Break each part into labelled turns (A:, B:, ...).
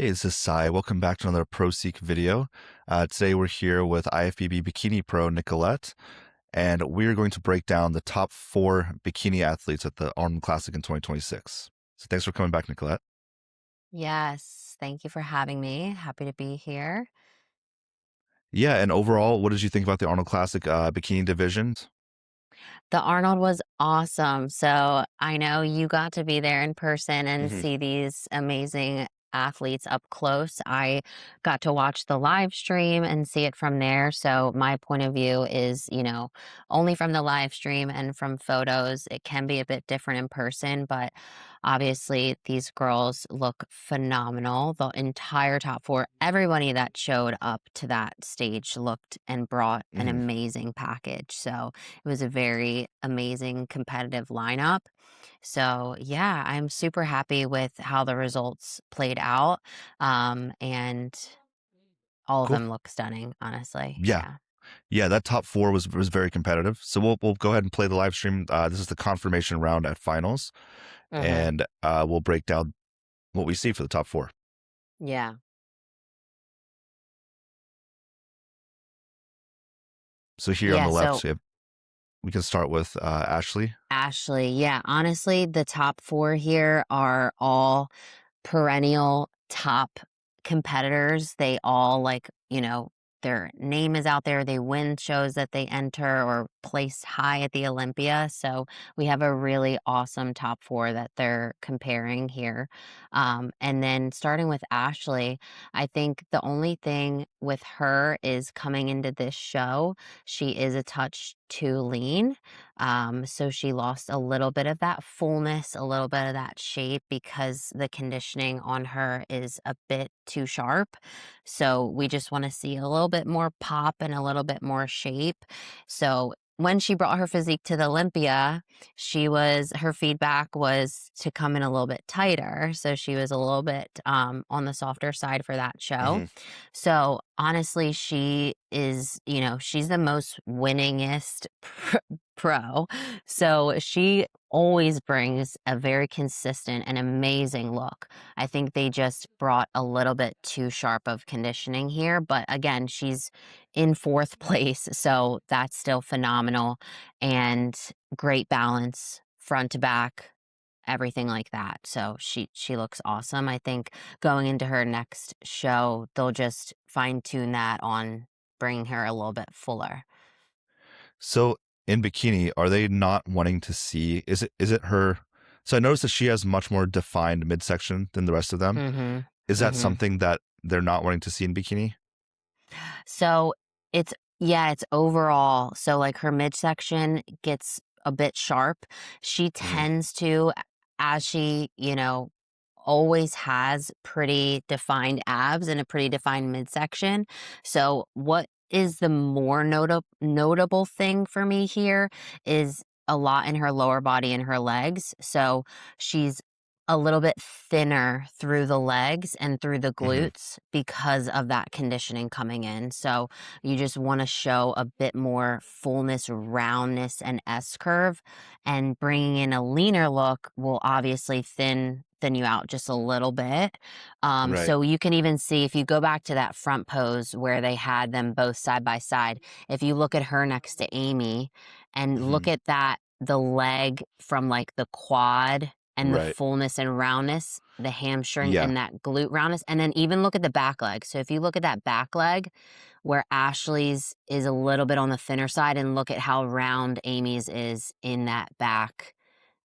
A: Hey, this is Sai. Welcome back to another Proseek video. Today we're here with IFBB Bikini Pro Nicolette, and we're going to break down the top 4 bikini athletes at the Arnold Classic in 2026. So thanks for coming back, Nicolette.
B: Yes, thank you for having me. Happy to be here.
A: Yeah, and overall, what did you think about the Arnold Classic bikini divisions?
B: The Arnold was awesome. So I know you got to be there in person and
A: Hmm.
B: see these amazing athletes up close. I got to watch the live stream and see it from there. So my point of view is, only from the live stream and from photos. It can be a bit different in person, but obviously these girls look phenomenal. The entire top 4, everybody that showed up to that stage looked and brought an
A: Hmm.
B: amazing package. So it was a very amazing competitive lineup. So, yeah, I'm super happy with how the results played out. And all of
A: Cool.
B: them look stunning, honestly.
A: Yeah,
B: Yeah.
A: yeah, that top 4 was very competitive. So we'll go ahead and play the live stream. This is the confirmation round at finals,
B: Hmm.
A: and we'll break down what we see for the top 4.
B: Yeah.
A: So here on
B: Yeah.
A: the left,
B: So,
A: so we can start with Ashley.
B: Ashley, yeah, honestly, the top 4 here are all perennial top competitors. They all their name is out there. They win shows that they enter or place high at the Olympia. So we have a really awesome top 4 that they're comparing here. And then starting with Ashley, I think the only thing with her is coming into this show, she is a touch too lean. So she lost a little bit of that fullness, a little bit of that shape because the conditioning on her is a bit too sharp. So we just want to see a little bit more pop and a little bit more shape. So when she brought her physique to the Olympia, her feedback was to come in a little bit tighter. So she was a little bit on the softer side for that show.
A: Hmm.
B: So honestly, she is, she's the most winningest pro. So she always brings a very consistent and amazing look. I think they just brought a little bit too sharp of conditioning here. But again, she's in 4th place. So that's still phenomenal and great balance front to back. Everything like that. So she looks awesome. I think going into her next show, they'll just fine tune that on bringing her a little bit fuller.
A: So in bikini, are they not wanting to see? Is it her? So I noticed that she has much more defined midsection than the rest of them.
B: Mhm.
A: Is that
B: Mhm.
A: something that they're not wanting to see in bikini?
B: So it's yeah, it's overall. So like her midsection gets a bit sharp. She
A: Hmm.
B: tends to, as she, always has pretty defined abs and a pretty defined midsection. So what is the more notable thing for me here is a lot in her lower body and her legs. So she's a little bit thinner through the legs and through the
A: Hmm.
B: glutes because of that conditioning coming in. So you just want to show a bit more fullness, roundness, and S curve. And bringing in a leaner look will obviously thin you out just a little bit.
A: Right.
B: So you can even see if you go back to that front pose where they had them both side by side. If you look at her next to Amy and
A: Hmm.
B: look at that, the leg from like the quad and the
A: Right.
B: fullness and roundness, the hamstring
A: Yeah.
B: and that glute roundness, and then even look at the back leg. So if you look at that back leg where Ashley's is a little bit on the thinner side, and look at how round Amy's is in that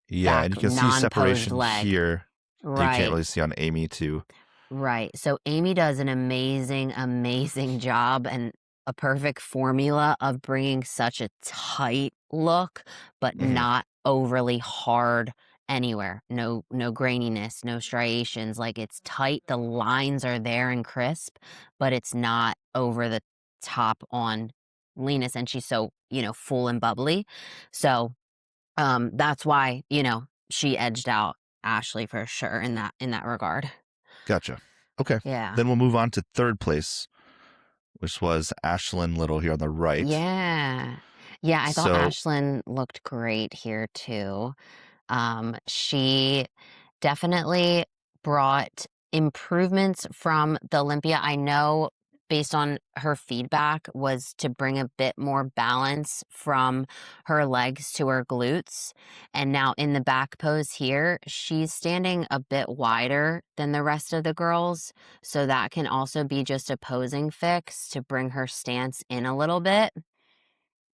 A: Yeah.
B: back
A: And you can see
B: non-posed
A: separation
B: leg.
A: here that you can't
B: Right.
A: really see on Amy too.
B: Right. So Amy does an amazing, amazing job and a perfect formula of bringing such a tight look, but
A: Hmm.
B: not overly hard anywhere. No graininess, no striations. Like it's tight. The lines are there and crisp, but it's not over the top on leanness. And she's so, full and bubbly. So that's why, she edged out Ashley for sure in that regard.
A: Gotcha. Okay.
B: Yeah.
A: Then we'll move on to third place, which was Ashlyn Little here on the right.
B: Yeah. Yeah, I thought
A: So,
B: Ashlyn looked great here too. She definitely brought improvements from the Olympia, I know based on her feedback, was to bring a bit more balance from her legs to her glutes. And now in the back pose here, she's standing a bit wider than the rest of the girls. So that can also be just a posing fix to bring her stance in a little bit,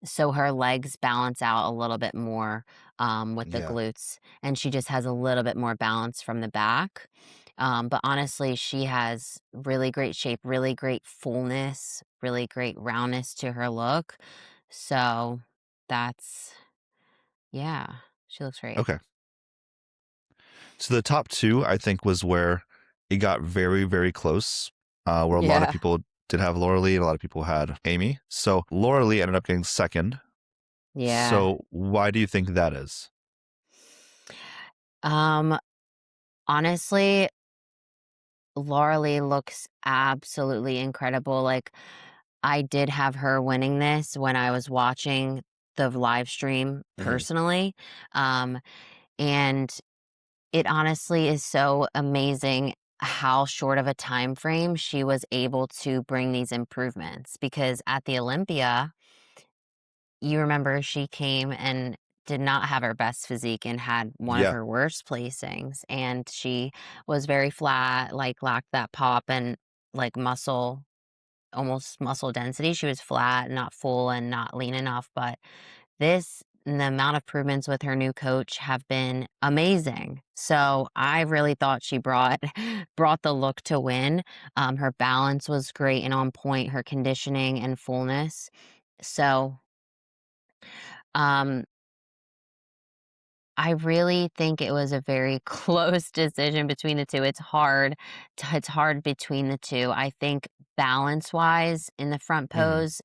B: so her legs balance out a little bit more with the
A: Yeah.
B: glutes, and she just has a little bit more balance from the back. But honestly, she has really great shape, really great fullness, really great roundness to her look. So that's, yeah, she looks great.
A: Okay. So the top two, I think, was where it got very, very close, where a lot of
B: Yeah.
A: people did have Lauralie and a lot of people had Amy. So Lauralie ended up getting second.
B: Yeah.
A: So why do you think that is?
B: Um, Honestly, Lauralie looks absolutely incredible. Like, I did have her winning this when I was watching the live stream
A: Hmm.
B: personally. Um, and it honestly is so amazing how short of a time frame she was able to bring these improvements, because at the Olympia, you remember she came and did not have her best physique and had one of
A: Yeah,
B: her worst placings, and she was very flat, like lacked that pop and like muscle, almost muscle density. She was flat, not full, and not lean enough. But this, the amount of improvements with her new coach have been amazing. So I really thought she brought brought the look to win. Her balance was great and on point. Her conditioning and fullness. So um, I really think it was a very close decision between the two. It's hard between the two. I think balance-wise in the front
A: hmm,
B: pose,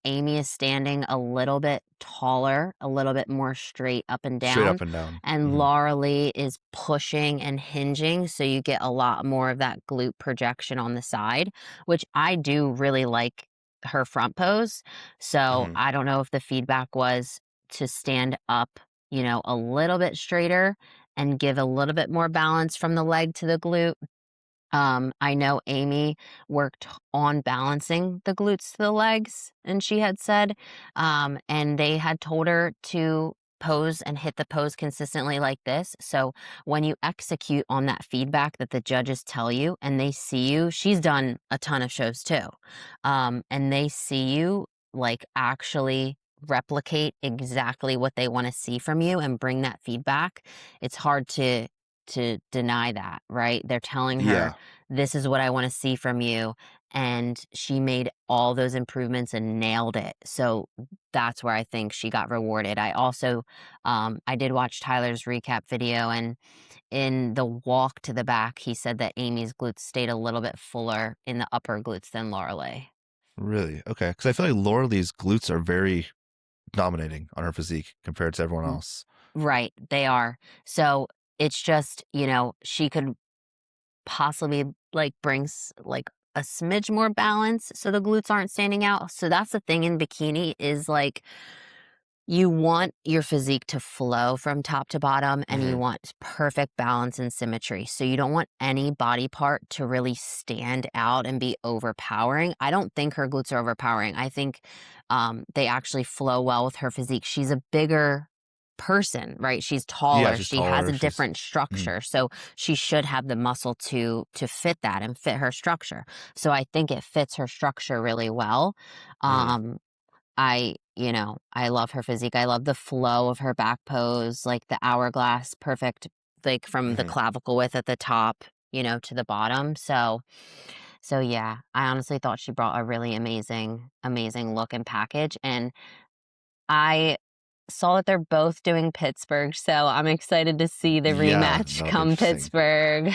B: Amy is standing a little bit taller, a little bit more straight up and
A: straight
B: down,
A: up and down.
B: and
A: Hmm.
B: Laura Lee is pushing and hinging, so you get a lot more of that glute projection on the side, which I do really like her front pose. So,
A: Hmm.
B: I don't know if the feedback was to stand up, a little bit straighter and give a little bit more balance from the leg to the glute. I know Amy worked on balancing the glutes to the legs, and she had said, and they had told her to pose and hit the pose consistently like this. So when you execute on that feedback that the judges tell you and they see you, she's done a ton of shows too, and they see you like actually replicate exactly what they want to see from you and bring that feedback. It's hard to deny that, right? They're telling her,
A: Yeah,
B: this is what I want to see from you. And she made all those improvements and nailed it. So that's where I think she got rewarded. I also, I did watch Tyler's recap video, and in the walk to the back, he said that Amy's glutes stayed a little bit fuller in the upper glutes than Lorelei.
A: really. Okay, because I feel like Lauralie's glutes are very dominating on her physique compared to everyone else.
B: Right, they are. So it's just, she could possibly like brings like a smidge more balance so the glutes aren't standing out. So that's the thing in bikini is like you want your physique to flow from top to bottom, and you
A: Hmm.
B: want perfect balance and symmetry. So you don't want any body part to really stand out and be overpowering. I don't think her glutes are overpowering. I think they actually flow well with her physique. She's a bigger person, right? She's
A: Yeah,
B: taller.
A: she's
B: She has
A: taller.
B: a
A: She's
B: different
A: mhm.
B: structure. So she should have the muscle to fit that and fit her structure. So I think it fits her structure really well.
A: Mhm.
B: Um I love her physique. I love the flow of her back pose, like the hourglass, perfect, like from the
A: Mhm.
B: clavicle width at the top, to the bottom. So yeah, I honestly thought she brought a really amazing, amazing look and package. And I saw that they're both doing Pittsburgh, so I'm excited to see the
A: Yeah,
B: rematch
A: that'll be
B: come
A: interesting.
B: Pittsburgh.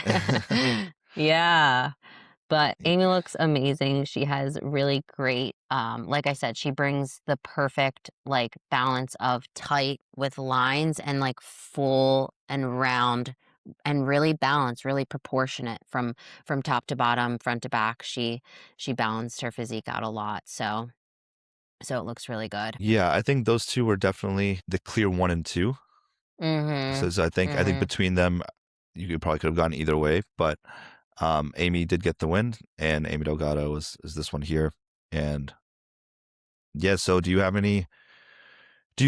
B: Yeah. But Amy looks amazing. She has really great, like I said, she brings the perfect like balance of tight with lines and like full and round and really balanced, really proportionate from top to bottom, front to back. She balanced her physique out a lot. So it looks really good.
A: Yeah, I think those two were definitely the clear 1 and 2.
B: Mhm.
A: So I think
B: Mhm.
A: between them, you could probably could have gone either way, but Amy did get the win, and Amy Delgado is this one here. And yeah, so do you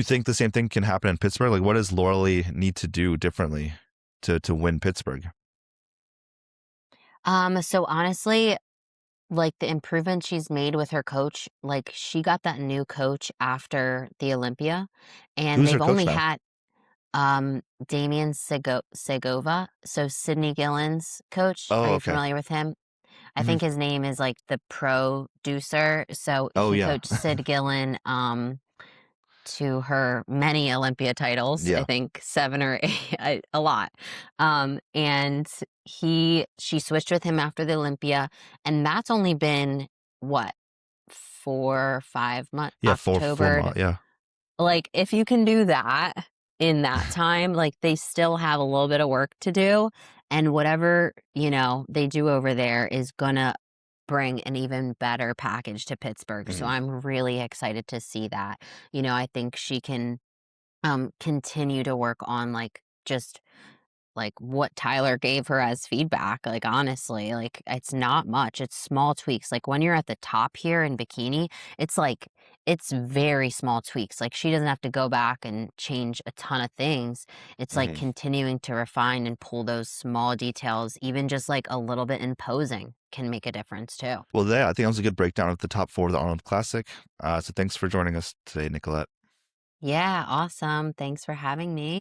A: think the same thing can happen in Pittsburgh? Like, what does Lauralie need to do differently to win Pittsburgh?
B: So honestly, like the improvement she's made with her coach, like she got that new coach after the Olympia, and
A: Who's her
B: they've
A: coach
B: only
A: now?
B: had Damian Segova, so Sydney Gillen's coach. Are
A: Oh,
B: you
A: okay.
B: familiar with him? I
A: Hmm.
B: think his name is like the producer. So
A: Oh,
B: he
A: yeah.
B: coached Sid Gillen to her many Olympia titles, I
A: Yeah.
B: think 7 or 8, a lot. And she switched with him after the Olympia, and that's only been what, 4, 5 months,
A: Yeah, four
B: October.
A: months. Yeah.
B: Like, if you can do that in that time, like, they still have a little bit of work to do, and whatever, they do over there is gonna bring an even better package to Pittsburgh, so
A: Mhm.
B: I'm really excited to see that. I think she can, continue to work on, like, just like what Tyler gave her as feedback. Like, honestly, like it's not much. It's small tweaks. Like when you're at the top here in Bikini, it's very small tweaks. Like she doesn't have to go back and change a ton of things. It's like
A: Mhm.
B: continuing to refine and pull those small details, even just like a little bit in posing can make a difference too.
A: Well, yeah, I think that was a good breakdown of the top four of the Arnold Classic. So thanks for joining us today, Nicolette.
B: Yeah, awesome. Thanks for having me.